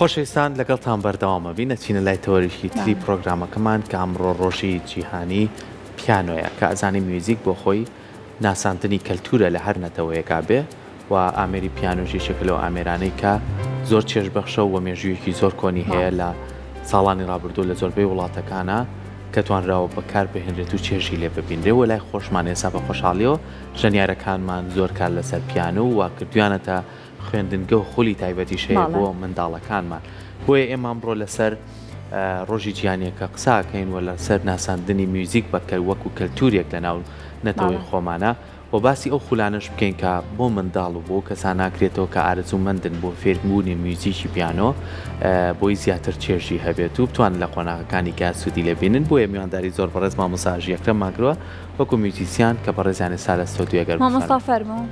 خۆشەویستان لەگەڵتان بەردەوامە بین نەچینە لای تەوەریشی تری پرۆگرامەکەمان کە ئەمڕۆ ڕۆژی جیهانی پیانۆیە کە ئەزانی میوزیک بۆ خۆی ناساندنی کەلتورە لە هەر نەتەوەیەکا بێ و ئامێری پیانۆژی شکلەوە ئامێرانەی کە زۆر چێژبەخشە و مێژوویەکی زۆر کۆنی هەیە لە ساڵانی ڕابردوو لە زۆربەی وڵاتەکانە کە توانراوە بەکار بهێنرێت و چێژی لێ ببینرێ و لای خۆشمان ێسا بە خۆشحاڵیەوە ژەنیارەکانمان زۆر کار لەسەر پیانۆ و کردویانەتە خوێندنگە و خولی تایبەتی شەیە بۆ منداڵەکانمان بۆیە ئێمە ئەمڕۆ لەسەر ڕۆژی جیهانیەکە قساکەین و لەسەر ناساندنی میوزیک بەکە وەکو کەلتوریەک لە ناو نەتەوەی خۆمانە و باسی ئەو خولانش بکەین کە بۆ منداڵ و بۆ کەسان ناکرێتەوە کە ئارەزومەندن بۆ فێربوونی میوزیکی پیانۆ بۆی زیاتر چێژی هەبێت و بتوان لە قۆناغەکانی کا سوودی لێبینن بۆیە میوانداری زۆر بەڕێز مامۆستا ئەکرەم ماگرۆ وەکو میوزیسیان کە بەڕێزیانی سا لە ستۆدیۆ مامۆستا فەرموو.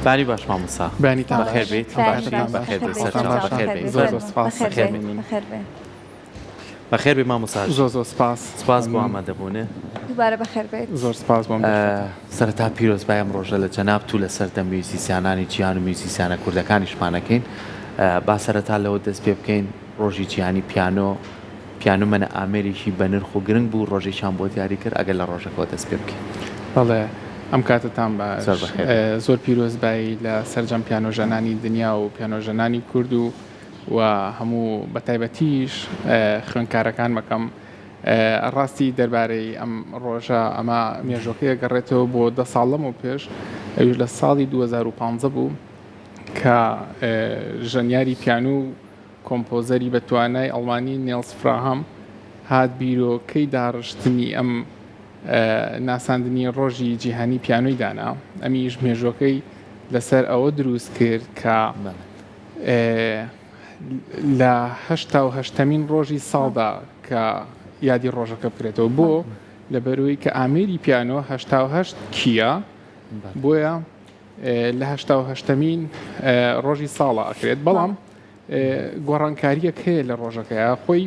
بانی باش مامۆستا بانیتان بەخێر بێت بەخێر بێ مامۆستا زۆر سپاس سپاس بۆ ئامادەبوونێ دووبارە بەخێر بێت زۆر سپاس بۆم سەرەتا پیرۆز بایم ڕۆژە لە جەناب تو لەسەر دە میوزیسیانانی جیهان و میوزیسیانە کوردەکانیشمانەکەین با سەرەتا لەوە دەست پێ بکەین ڕۆژی جیهانی پیانۆ منە ئامێریکی بە نرخ و گرنگ بوو ڕۆژێکیان بۆ دیاری کرد ئەگەر لە ڕۆژەکەەوە دەست پێ بکەین. بەڵێ ئەم کاتتان باش زۆر پیرۆزبایی لە سەرجەم پیانۆژەنانی دنیا و پیانۆژەنانی کورد و هەموو بەتایبەتیش خوێندکارەکان مەکەم ڕاستی دەربارەی ئەم ڕۆژە ئەمە مێژۆکەیە گەڕێتەوە بۆ 10 ساڵ لەمەوە پێش ئەوش لە ساڵی 2015 بوو کە ژەنیاری پیانۆ و کۆمپۆزەری بەتوانای ئەڵمانی نیلس فراهام هات بیرۆکەی داڕشتنی ئەم ناساندنی ڕۆژی جیهانی پیانۆی دانا ئەمیش مێژۆکەی لەسەر ئەوە دروست کرد کە لە 1970مین ڕۆژی ساڵدا کە یادی ڕۆژەکە بکرێتەوە بۆ لەبەرەوەی کە ئامێری پیانۆ 1970 کیە بۆیە لە 1970مین ڕۆژی ساڵە ئەکرێت بەڵام گۆڕانکاریەک هەیە لە ڕۆژەکەیە خۆی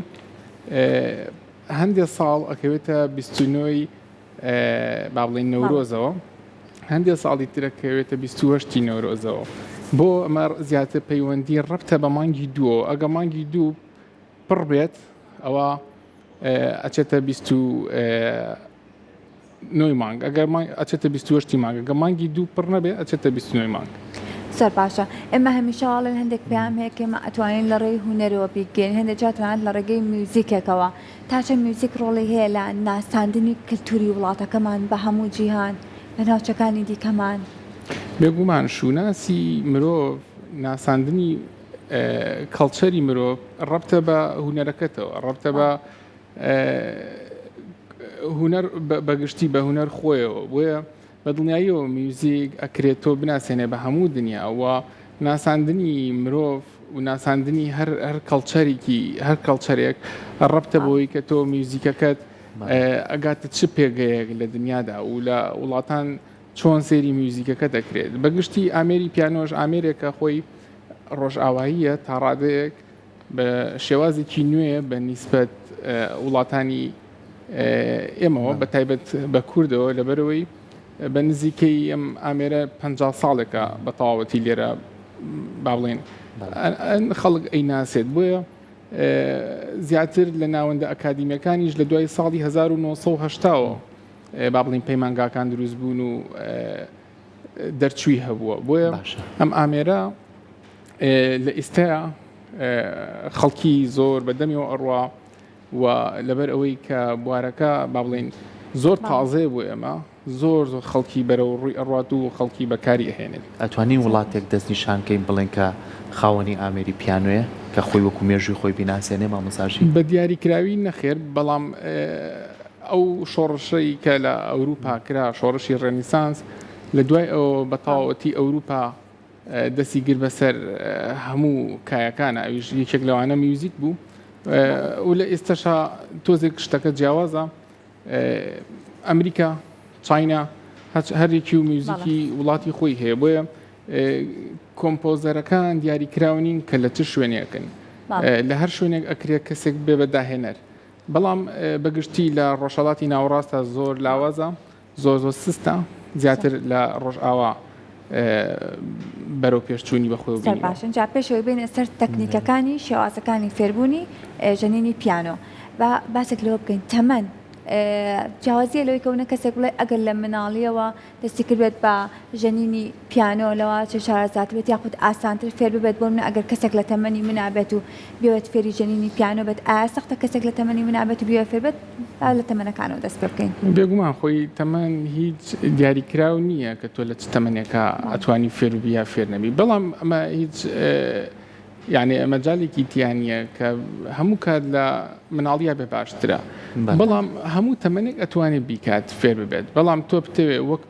هەندێک ساڵ ئەکەوێتە 29 با بڵێن نەورۆزەوە هەندێک ساڵی ترەکەوێتە 28 نەورۆزەوە بۆ ئەمە زیاتر پەیوەندی ڕەبتە بە مانگی دووە ئەگە مانگی دوو پڕ بێت ئەوە ئەچێتە 29 مانگ ئەگەر ئەچێتە 28 مانگ ئەگە مانگی دوو پڕ نەبێت ئەچێتە 29 مانگ. زۆر باشە ئێمە هەمیشەڵێن هەندێک پێیان هەیە کە ئێمە ئەتوانین لە ڕێی هونەرەوە بیگەین هەندێک جاتوانێت لە ڕێگەی میوزیکێکەوە تاچە میوزیک ڕۆڵی هەیە لە ناساندنی کللتوری وڵاتەکەمان بە هەموو جیهان لە ناوچەکانی دیکەمان. بێگومان شووناسی مرۆڤ ناساندنی کەڵچەری مرۆڤ ڕەبتە بە هونەرەکەتەوە ڕەبتە بە هونەر بەگشتی بە هونەر خۆیەوە بۆیە بە دڵنیاییەوە میوزیک ئەکرێتەوە بناسێنێ بە هەموو دنیاوە ناساندنی مرۆڤ و ناساندنی هەر کەڵچەرێکی هەر کەڵچەرێک ڕەبتە بۆی کە تۆ میوزیکەکەت ئەگاتە چ پێگەیەک لە دنیادا و لە وڵاتان چۆن سێری میوزیکەکە دەکرێت بەگشتی ئامێری پیانۆژ ئامێرێکە خۆی ڕۆژئاواییە تا ڕادەیەک بە شێوازێکی نوێ بە نیسبەت وڵاتانی ئێمەوە بە تایبەت بە کوردەوە لەبەرەوەی بە نزیکەی ئەم ئامێرە 50 ساڵێکە بە تەواوەتی لێرە با بڵێن خەڵک ئەیناسێت بۆیە زیاتر لە ناوەندە ئەکادیمیەکانیش لە دوای ساڵی 1970ەوە با بڵین پەیمانگاکان دروست بوون و دەرچووی هەبووە بۆیە ئەم ئامێرە لە ئێستایا خەڵکی زۆر بەدەمیەوە ئەڕوا و لەبەر ئەوەی کە بوارەکە با بڵین زۆر تازێ بوو ئێمە زۆر خەڵکی بەرەو ڕووی ئەڕات و خەڵکی بەکاری ئەهێنێت. ئەتوانین وڵاتێک دەستنیشانکەین بڵێن کە خاوەنی ئامێری پیانۆیە کە خۆی وەکو مێژووی خۆی بیناسیێنێ مامۆستاژی بە دیاریکراوی نەخێر بەڵام ئەو شۆڕشەی کە لە ئەوروپا کرا شۆڕشی ڕێنیسانس لە دوای ئەوە بە تەواوەتی ئەوروپا دەستی گر بەسەر هەموو کایەکانە ئەویش یەکێک لەوانە میوزیک بوو و لە ئێستاشا تۆزێک شتەکە جیاوازە ئەمریکا چاینا هەرێکی و میوزیکی وڵاتی خۆی هەیە بۆیە کۆمپۆزەرەکان دیاریکراونین کە لە چ شوێنێکن لە هەر شوێنێک ئەکرێت کەسێک بێ بەداهێنەر بەڵام بەگشتی لە ڕۆژهەڵاتی ناوەڕاستە زۆر لاوازە زۆر سستە زیاتر لە ڕۆژئاوا بەرەو پێشچوونی بەخۆی سەر باشن جا پێشەوەی بینە سەر تەکنیکەکانی شێوازەکانی فێربوونی ژەنینی پیانۆ و باسێک لەوە بکەین تەمەن جیاوازیە لەوەی کەونە کەسێک بڵێ ئەگەر لە مناڵیەوە دەستی کردێت بە ژەنینی پیانۆ لەوە چه شارەزات بێت یاخود ئاسانتر فێر ببێت بۆ منە ئەگەر کەسێک لە تەمەنی منابێت و بێت فێری ژەنینی پیانۆ بێت ئایا سەختە کەسێک لە تەمەنی منابێت و بێ فێر بێت لە تەمەنەکانەوە دەست پێ بکەین بێگومان خۆی تەمەن هیچ دیاریکراو نییە کە تۆ لە چ تەمەنێکە ئەتوانی فێر و بیا فێر نەبی بەڵام ئەمە هیچ یعنی ئەمەجالێکی تیانە کە هەموو کات لە مناڵیە بێ باشترە بەڵام هەموو تەمەنێک ئەتوانێت بیکات فێر ببێت بەڵام تۆ بتەوێ وەک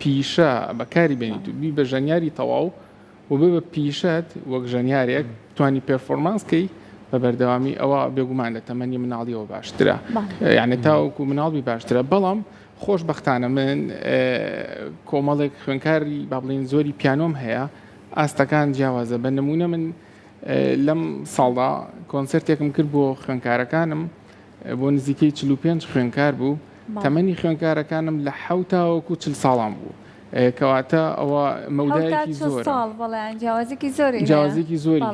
پیشە بەکاری بێنیت و بی بە ژەنیاری تەواو و بێ بە پیشەت وەک ژەنیارێک توانی پێرفۆرمانسکەی بە بەردەوامی ئەوە بێگومان لە تەمەنی مناڵیەوە باشترە یعنی تاوەکو مناڵبی باشترە بەڵام خۆشبەختانە من کۆمەڵێک خوێنکاری با بڵێن زۆری پیانۆم هەیە ئاستەکان جیاوازە بە نمونە من لەم ساڵدا کۆنسرتێکم کرد بۆ خوێنکارەکانم بۆ نزیکەی 45 خوێنکار بوو تەمەنی خوێنکارەکانم لە 7 تاوەکو 40 ساڵان بوو کەواتە ئەوە مەودایەکی زۆر جیاوازێکی زۆری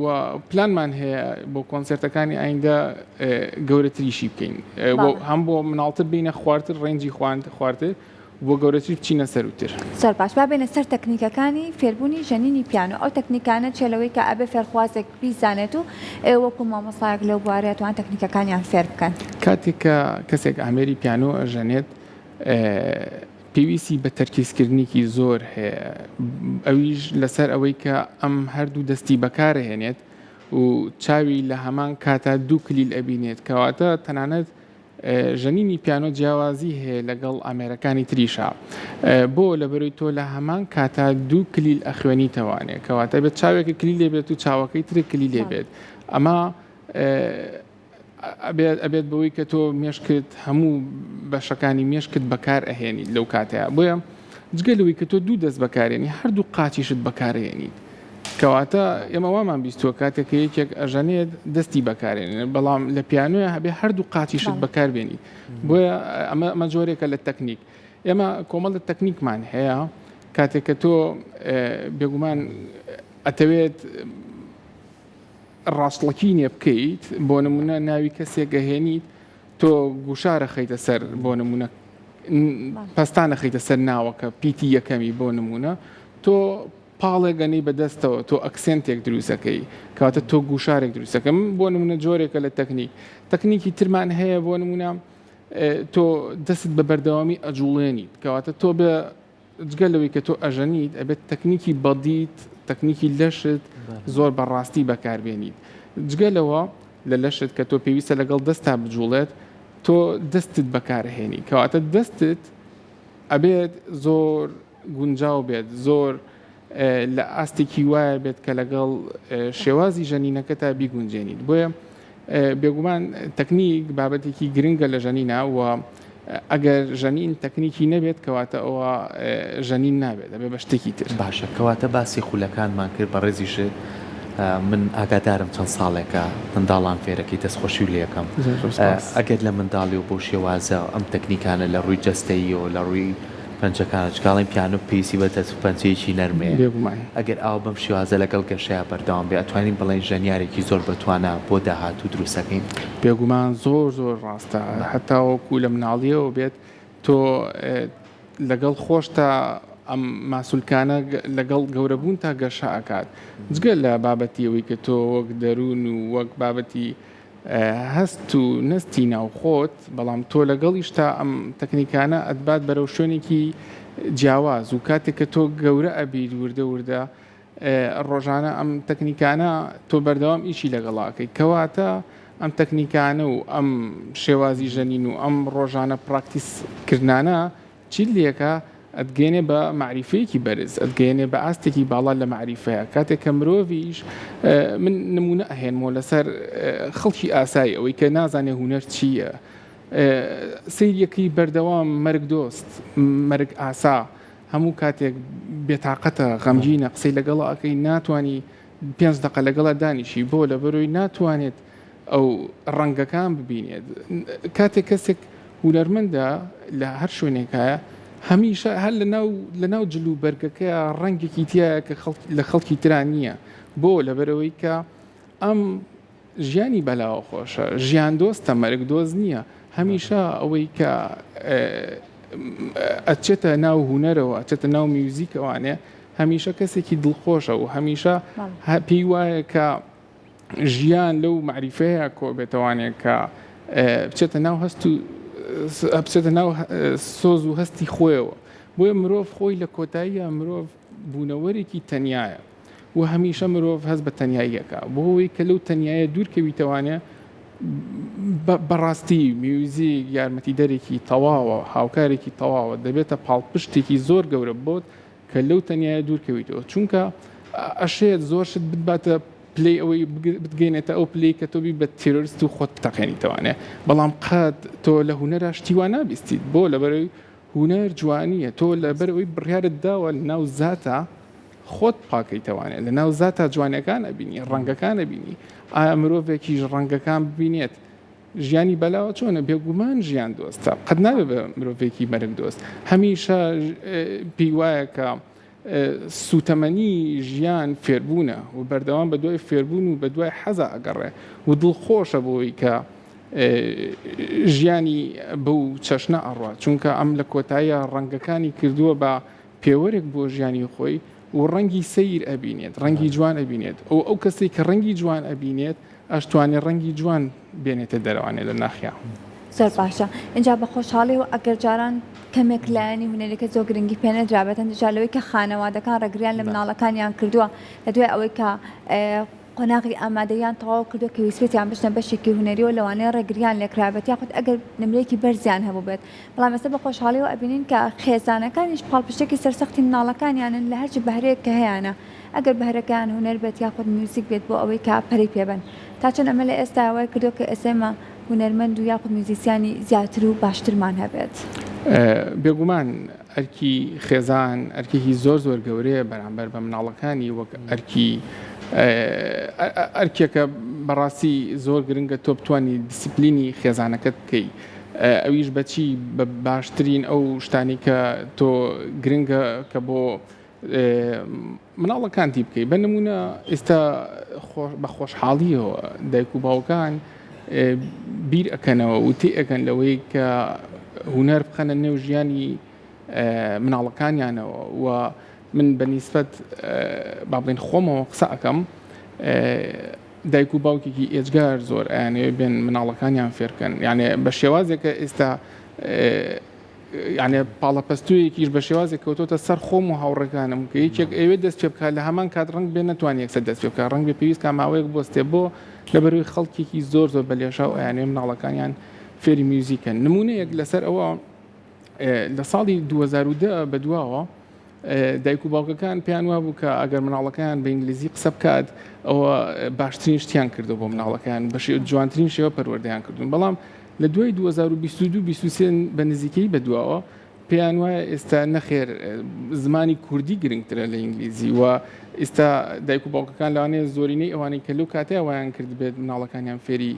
و پلانمان هەیە بۆ کۆنسرتەکانی ئایندە گەورەتریشی بکەین هەم بۆ مناڵتر بینە خواردتر ڕێنجی خواردتر بۆ گەورەتری بچینە سەروتر سەر باش با بێنە سەر تەکنیکەکانی فێربوونی ژەنینی پیانۆ ئەو تەکنیکانە چێلەوەی کە ئەبێ فێرخوازێک بیزانێت و وەکو مامۆستایەک لەو بوارەیە توان تەکنیکەکانیان فێر بکەن کاتێک کە کەسێک ئامێری پیانۆ ئەژەنێت پێویستی بە تەرکیزکردنێکی زۆر هەیە ئەویش لەسەر ئەوەی کە ئەم هەردوو دەستی بەکارهێنێت و چاوی لە هەمان کاتا دوو کلیل ئەبینێت کەواتە تەنانەت ژەنینی پیانۆ جیاوازی هەیە لەگەڵ ئامێرەکانی تریشا بۆ لەبەروی تۆ لە هەمان کاتا دوو کلیل ئەخوێنی تەوانێت کەواتە بێت چاوێکی کلی لێ بێت و چاوەکەی تر کلی لێ بێت ئەمە ئەبێت بەوەی کە تۆ مێشکرد هەموو بەشەکانی مێشکرد بەکار ئەهێنی لەو کاتەیە بۆیە جگەلەوەی کە تۆ دوو دەست بەکارێنی هەردوو قاچیشت بەکارهێنیت کەواتە ئێمە وامان بیستووە کاتێک یەکێک ئەژەنێت دەستی بەکارێنێت بەڵام لە پیانۆیە هەبێ هەردوو قاچیشت بەکاربێنی بۆیە ئەمە جۆرێکە لە تەکنیک ئێمە کۆمەڵە تەکنیکمان هەیە کاتێک کە تۆ بێگومان ئەتەوێت ڕاستڵەکینێ بکەیت بۆ نمونە ناوی کەسێک گەهێنیت تۆ گوشارە خەیتە سەر بۆ نمونە پستانە خەیتە سەر ناوەکە پیتی یەکەمی بۆ نمونە تۆ پاڵێگەنەی بەدەستەوە تۆ ئەکسنتێک دروستەکەی کاتە تۆ گوشارێک دروستەکەم بۆ نمونە جۆرێکە لە تەکنیکی ترمان هەیە بۆ نمونە تۆ دەست بە بەردەوامی ئەجوڵێنیت کەواتە تۆ بە جگەلەوەی کە تۆ ئەژەنیت ئەبێت تەکنیکی بەدیت تەکنیکی لەشت زۆر بەڕاستی بەکاربێنیت جگەلەوە لە لەشت کە تۆ پێویستە لەگەڵ دەستا بجوڵێت تۆ دەستت بەکارهێنی کەواتە دەستت ئەبێت زۆر گونجاو بێت زۆر لە ئاستێکی وایە بێت کە لەگەڵ شێوازی ژەنینەکە تا بیگونجێنیت بۆیە بێگومان تەکنیک بابەتێکی گرنگە لە ژەنینە و ئەگەر ژەنین تەکنیکی نەبێت کەواتە ئەوە ژەنین نابێت دەبێت بە شتێکی تر باشە کەواتە باسی خولەکانمان کرد بە ڕێزیشت من ئاگادارم چەند ساڵێکە منداڵان فێرەکەی دەستخۆشی و لەکەم ئەگەر لە منداڵی و بۆ شێوازە ئەم تەکنیکانە لە ڕووی جەستەیی و لە ڕووی پەنجەکانە چکاڵین پیانۆ پێیسی بە دەست پەنجەیەکی نەرمێ ئەگەر ئاو بەم شێوازە لەگەڵ گەشەیە بەردەوام بێ ئەتوانین بڵێن ژەنیارێکی زۆر بەتوانە بۆ داهاتوو دروستەکەین بێگومان زۆر ڕاستە هەتاوەکو لە مناڵیەوە بێت تۆ لەگەڵ خۆشتا ئەم ماسوولکانە لەگەڵ گەورەبوون تا گەشە ئەکات جگە لە بابەتی ئەوەی کە تۆ وەک دەروون و وەک بابەتی هەست و نستی ناوخۆت بەڵام تۆ لەگەڵیشتا ئەم تەکنیکانە ئەدبات بەرەو شوێنێکی جیاواز و کاتێک کە تۆ گەورە ئەبیر وردە ڕۆژانە ئەم تەکنیکانە تۆ بەردەوام ئیشی لەگەڵاکەی کەواتە ئەم تەکنیکانە و ئەم شێوازی ژەنین و ئەم ڕۆژانە پراکتیسکردانە چی لێکە ئەدگەێنێ بە معریفەیەکی بەرز ئەدگەێنێ بە ئاستێکی باڵا لە معریفەیە کاتێک کە مرۆڤیش من نمونە ئەهێنمەوە لەسەر خەڵکی ئاسایی ئەوەی کە نازانێ هونەر چییە سیرەکەی بەردەوام مەرگ دۆست مەرگ ئاسا هەموو کاتێک بێتاقەتە غەمگینە قسەی لەگەڵ ئەکەی ناتوانانی 5 دقە لەگەڵە دانیشی بۆ لە بەرۆی ناتوانێت ئەو ڕەنگەکان ببینێت کاتێک کەسێک هونەرمەندە لە هەر شوێنێکایە هەمیشە هەر لەناو جلو بەرگەکە ڕەنگێکی تایە کە لە خەڵکی تران نییە بۆ لەبەرەوەی کە ئەم ژیانی بەلاوە خۆشە ژیان دۆستە مەرگ دۆست نییە هەمیشە ئەوەی کە ئەچێتە ناو هوەرەوە ئەچێتە ناو میوزیکەوانێ هەمیشە کەسێکی دڵخۆشە و هەمیشە پێی وایە کە ژیان لەو معریفەیە کۆ بێتەوانێت کە بچێتە ناو هەست و بچێتە ناو سۆز و هەستی خۆیەوە بۆیە مرۆڤ خۆی لە کۆتاییە مرۆڤ بوونەوەرێکی تەنیایە و هەمیشە مرۆڤ هەست بە تەنیاییەکە بۆەوەی کە لەو تەنیایە دوورکەویتەوانێ بەڕاستی میوزیک یارمەتیدەرێکی تەواوە هاوکارێکی تەواوە دەبێتە پاڵپشتێکی زۆر گەورە بۆت کە لەو تەنیایە دوورکەویتەوە چونکە ئەشێت زۆرشت بباتە پلی ئەوەی بتگەینێتە ئەو پلی کە تۆبی بە تیرۆریست و خۆت تەقێنیتەوانێ بەڵام قەت تۆ لە هوەرە شتیوان نابیستیت بۆ لەبەرەوەی هوەر جوانیە تۆ لەبەرەوەی بڕیارت داوە ناو زاتە خۆت پاکەیتەوانێت لە ناو زاتە جوانەکان ئەبینی ڕەنگەکان ئەبینی ئایا مرۆڤێکیش ڕەنگەکان ببینێت ژیانی بەلاوە چۆنە بێگومان ژیان دۆستە قەت نابێت بە مرۆڤێکی مەرگ دۆست هەمیشە پێی وایە کە سوتەمەنی ژیان فێربوونە و بەردەوام بە دوای فێربوون و بە دوای حەزە ئەگەڕێ و دڵخۆشە بۆی کە ژیانی بەو چەشنە ئەڕوا چونکە ئەم لە کۆتاییە ڕەنگەکانی کردووە بە پێوەرێک بۆ ژیانی خۆی و ڕەنگی سەیر ئەبینێت ڕەنگی جوان ئەبینێت ئەو کەسێک کە ڕەنگی جوان ئەبینێت ئەشتوانێت ڕەنگی جوان بێنێتە دەروانێت لە ناخیا زۆر باشە اینجا بە خۆشحاڵی و ئەگەر جاران کەمێک لایەنی هونەرێکە زۆر گرنگی پێنەدرابێتەن دژالەوەی کە خانەوادەکان ڕێگریان لە مناڵەکانیان کردووە لە دوای ئەوەی کە قۆناغی ئامادەیان تەواو کردو کە ویسبێتیان بچنە بەشێکی هونەری و لەوانەیە ڕێگریان لێکرابێت یاخود ئەگەر نمرەیەکی بەرزیان هەبوو بێت بەڵام ئێستا بە خۆشحاڵی و ئەبینین کە خێزانەکانیش پاڵپشتێکی سەرسەختی مناڵەکانیانن لە هەرچی بەهرەیەک کە هەیەە ئەگەر بەهرەکان هونەر بێت یاخود میوزیک بێت بۆ ئەوەی کە پەری پێبن تا چەند ئەمە لە ئێستا ئەوەی کردو کە ئێسێمە هونەرمەند و یاخود میوزیسیانی زیاتر و باشترمان هەبێت بێگومان ئەرکی خێزان ئەرکێکی زۆر زۆر گەورەیە بەرامبەر بە مناڵەکانی وەک ئەرکێکە بەڕاستی زۆر گرنگە تۆ بتوانانی دیسیپلینی خێزانەکەت بکەی ئەویش بەچی بە باشترین ئەو شتانی کە تۆ گرنگە کە بۆ مناڵەکانتی بکەی بە نمونە ئێستا بە خۆشحاڵیەوە دایک و باوکان بیر ئەەکەنەوە و تێ ئەەکەن لەوەی کە هوەر بخەنە نێو ژیانی مناڵەکانیانەوە و من بەنیسبەت با بڵێن خۆمەوە قسە ئەەکەم دایک و باوکێکی ئێجگار زۆر ئەیانەوێ بێن مناڵەکانیان فێرکەن یعنی بە شێوازێکە ئێستا یعنی پاڵەپەستوویەکیش بە شێوازێک کەوتۆتە سەر خۆم و هاوڕێکانم کە یەکێک ئەوێ دەست پێ بکات لە هەمان کات ڕنگ بێ نەتوانێت یەکسەر دەست پێ بکات ڕنگ بێ پێویست کە ماوەیەک بۆستێ بۆ لەبەروی خەڵکێکی زۆر زۆر بەلێشاو ئەیانێ مناڵەکانیان فێری میوزیکن نمونەیەک لەسەر ئەوە لە ساڵی 2010 بەدواوە دایک و باوکەکان پێیان وا بوو کە ئەگەر مناڵەکان بە ئینگلیزی قسە بکات ئەوە باشترین شتیان کردو بۆ مناڵەکان بە جوانترین شێوە پەروەردەیان کردوون بەڵام لە دوای 2022 بە نزیکەی بەدواوە پێیان وایە ئێستا نەخێر زمانی کوردی گرنگترە لە ئینگلیزی و ئێستا دایک و باوکەکان لەوانەیە زۆرینەی ئەوانەی کە لەو کاتەیە وایان کرد بێت مناڵەکانیان فێری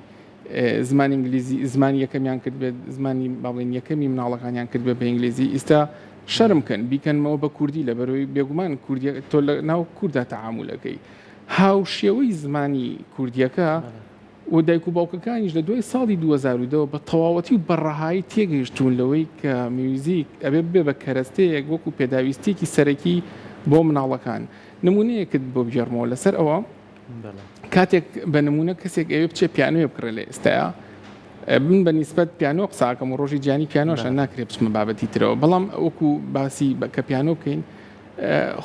زمانی ئینگلیزی زمانی یەکەمیان کرد بێت زمانی باڵێن یەکەمی مناڵەکانیان کرد بێت بە ئینگلیزی ئێستا شەرمکەن بیکەنمەوە بە کوردی لە بەرەوەی بێگومان کوردی تۆ لە ناو کووردا تەعامولەکەی هاو شێوەی زمانی کوردیەکە و دایک و باوکەکانیش لە دوای ساڵی 2010 بە تەواوەتی و بەڕەهایی تێگەیشتون لەوەی کە میوزیک ئەبێ بێ بە کەرەستەیەک وەکو پێداویستێکی سەرەکی بۆ مناڵەکان نمونەیەکت بۆ بژێڕمەوە لەسەر ئەوە کاتێک بە نمونە کەسێک ئەوێ بچێ پیانۆیە بکڕێ لە ئێستایا من بە نیسبەت پیانۆ قساکەم و ڕۆژی جیانی پیانۆشە ناکرێت بچمە بابەتی ترەوە بەڵام وەکو باسی کە پیانۆ بکەین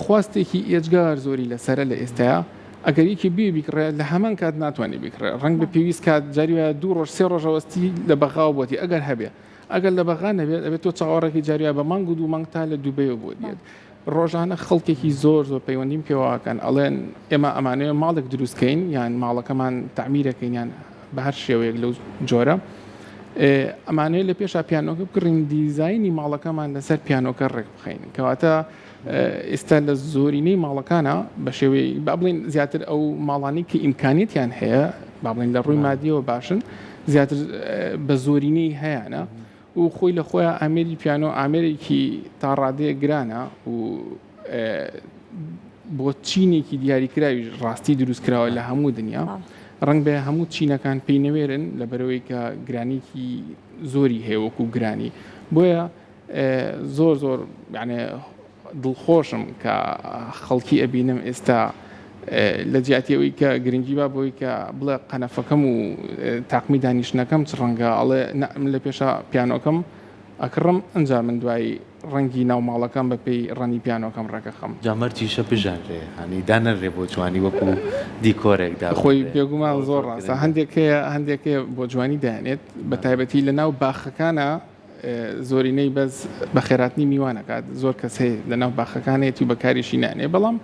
خواستێکی ئێجگار زۆری لەسرە لە ئێستایا ئەگەر یەکی بێ بیکڕێت لە هەمان کات ناتوانێت بیکڕێت ڕنگ بە پێویست کات جاریوە 2 ڕۆژ 3 ڕۆژەوەستی لە بەغاو بۆتی ئەگەر هەبێ ئەگەر لە بەغا نەبێت ئەبێت تۆ چاوەڕێکی جاریوە بە مانگ و 2 مانگ تا لە دووبەیەوە بۆ دیێت ڕۆژانە خەڵکێکی زۆر پەیوەندیم پێواکەن ئەڵێن ئێمە ئەمانەیە ماڵێک دروستکەین یان ماڵەکەمان تعمیرەکەین یان بە هەر شێوەیەک لەو جۆرە ئەمانەیە لە پێشا پیانۆکە بکڕین دیزایانی ماڵەکەمان لەسەر پیانۆکە ڕێک بخەین کەواتە ئێستا لە زۆرینەی ماڵەکانە بە شێوەی با بڵێن زیاتر ئەو ماڵانی کە ئیمکانیەتیان هەیە با بڵێن لە ڕووی مادیەوە باشن زیاتر بە زۆرینەی هەیەە و خۆی لە خۆیان ئامێری پیانۆ ئامێرێکی تا ڕادەیە گرانە و بۆ چینێکی دیاریکراوی ڕاستی دروستکراوە لە هەموو دنیا ڕنگ بە هەموو چینەکان پێی نەوێرن لەبەرەوەی کە گرانیکی زۆری هەیە وەکو گرانی بۆیە زۆر یعنی دڵخۆشم کە خەڵکی ئەبینم ئێستا لە جیاتیەوەی کە گرنگی با بۆی کە بڵێ قەنەفەکەم و تاقمی دانیشتنەکەم چ ڕەنگە ئەڵێ لە پێشە پیانۆکەم ئەکڕم ئەنجا من دوای ڕەنگی ناوماڵەکەم بە پێی ڕەنی پیانۆکەم ڕێکەخەم جامەرجیشە بژانرێ هەنی دانەڕێ بۆ جوانی وەکو دیکۆرێکدا خۆی بێگومان زۆر ڕاستە هەندێکەیە بۆ جوانی دایانێت بە تایبەتی لە ناو باخەکانە زۆرینەی بەس بە خێراتنی میوانەکات زۆر کەس هەیە لە ناو باخەکانێتی و بەکاریشی نانێ بەڵام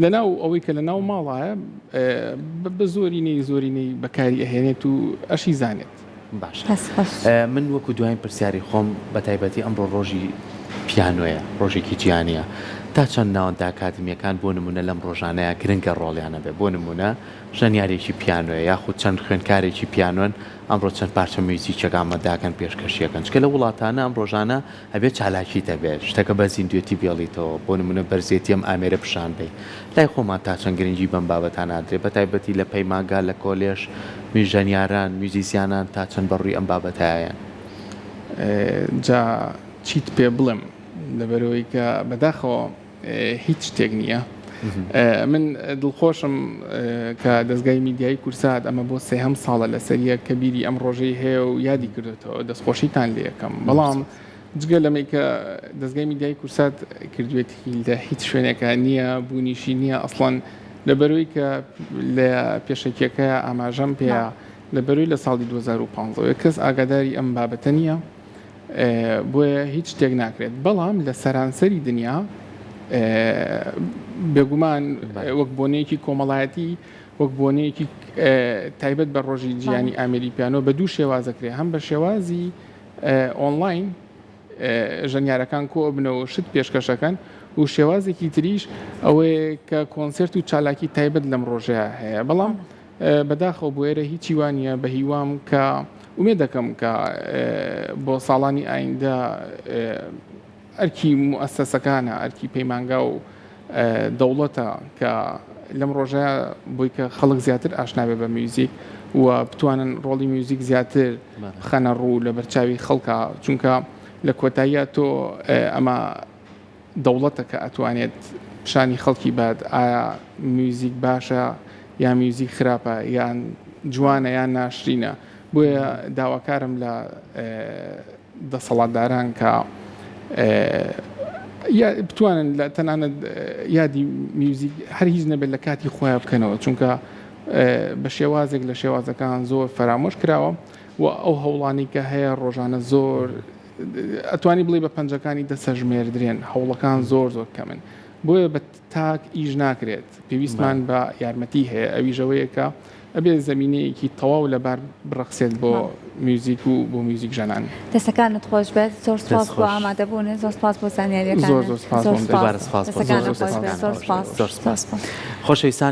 لەناو ئەوەی کە لە ناو ماڵایە بە زۆرینەی بەکاری ئەهێنێت و ئەشی زانێت باش من وەکو دوایین پرسیاری خۆم بە تایبەتی ئەمڕۆ ڕۆژی پیانۆیە ڕۆژێکی گیانیە تا چەند ناوەندا ئاکادمیەکان بۆ نمونە لەم ڕۆژانەیە گرنگە ڕۆڵیانە بێ بۆ نمونە ژەنیارێکی پیانۆیە یاخود چەند خوێندکارێکی پیانۆن ئەمڕۆ چەند پارچە میوزیکێک ئامادەکەن پێشکەشیەکەن چکە لە وڵاتانە ئەم ڕۆژانە هەبێت چالاکی دەبێت شتەکە بە زیندوێتی بێڵیتەوە بۆ نمونە بەرزێتی ئەم ئامێرە پیشان بێ لای خۆمان تا چەند گرنگی بەم بابەتان ئادرێ بە تایبەتی لە پەیمانگا لە کۆلێژ ژەنیاران میوزیسیانان تا چەند بەڕووی ئەم بابەتایەن جا چیت پێ بڵێم لەبەرەوەی کە بەداخەوە هیچ شتێک نییە من دڵخۆشم کە دەستگای میدیایی کورسات ئەمە بۆ سێهەم ساڵە لەسەریە کە بیری ئەم ڕۆژەی هەیە و یادی کردێتەوە دەستخۆشیتان لێ یەکەم بەڵام جگە لەمەی کە دەستگای میدیایی کورسات کردوێتی لە هیچ شوێنێکە نییە بوونیشی نییە ئەسڵەن لەبەرەوەی کە لە پێشەکیەکە ئاماژەم پێە لەبەرەوەی لە ساڵی 2015 کەس ئاگاداری ئەم بابەتە نییە بۆیە هیچ شتێک ناکرێت بەڵام لە سەرانسەری دنیا بێگومان وەک بۆنەیەکی کۆمەڵایەتی وەک بۆنەیەکی تایبەت بە ڕۆژی جیانی ئامێری پیانۆ بە دوو شێوازەکرێ هەم بە شێوازی ئۆنلاین ژەنیارەکان کۆ بنەوە شت پێشکەشەکەن و شێوازێکی تریش ئەوەیە کە کۆنسرت و چالاکی تایبەت لەم ڕۆژەیە هەیە بەڵام بەداخەوە بۆ ئێرە هیچی وانە بە هیوام کە ومێ دەکەم کە بۆ ساڵانی ئایندا ئەرکی موئەسسەسەکانە ئەرکی پەیمانگا و دەوڵەتە کە لەم ڕۆژەیە بۆی کە خەڵک زیاتر ئاشنابێ بە میوزیک و بتوانن ڕۆڵی میوزیک زیاتر خەنە ڕوو لە بەرچاوی خەڵکە چونکە لە کۆتاییە تۆ ئەمە دەوڵەتە کە ئەتوانێت پیشانی خەڵکی بات ئایا میوزیک باشە یان میوزیک خراپە یان جوانە یان ناشرینە بۆیە داواکارم لە دەسەڵاتداران کە بتوانن لە تەنانەت یادی میوزیک هەر هیچ نەبێت لە کاتی خۆیان بکەنەوە چونکە بە شێوازێک لە شێوازەکان زۆر فەرامۆش کراوە و ئەو هەوڵانی کە هەیە ڕۆژانە زۆر ئەتوانی بڵێ بە پەنجەکانی دەسەژمێردرێن هەوڵەکان زۆر کەمن بۆیە بە تاک ئیژ ناکرێت پێویستمان بە یارمەتی هەیە ئەویژەوەیەکە ئەبێ زمینەیەکی تەواو لەبار بڕەخسێت بۆ میوزیک و بۆ میوزیک ژەنان دەستەکانت خۆش بێت زۆر سپاس بۆ ئامادەبوون زۆر سپاس بۆ زانیاریەکان زۆر سپاس خۆشەویستان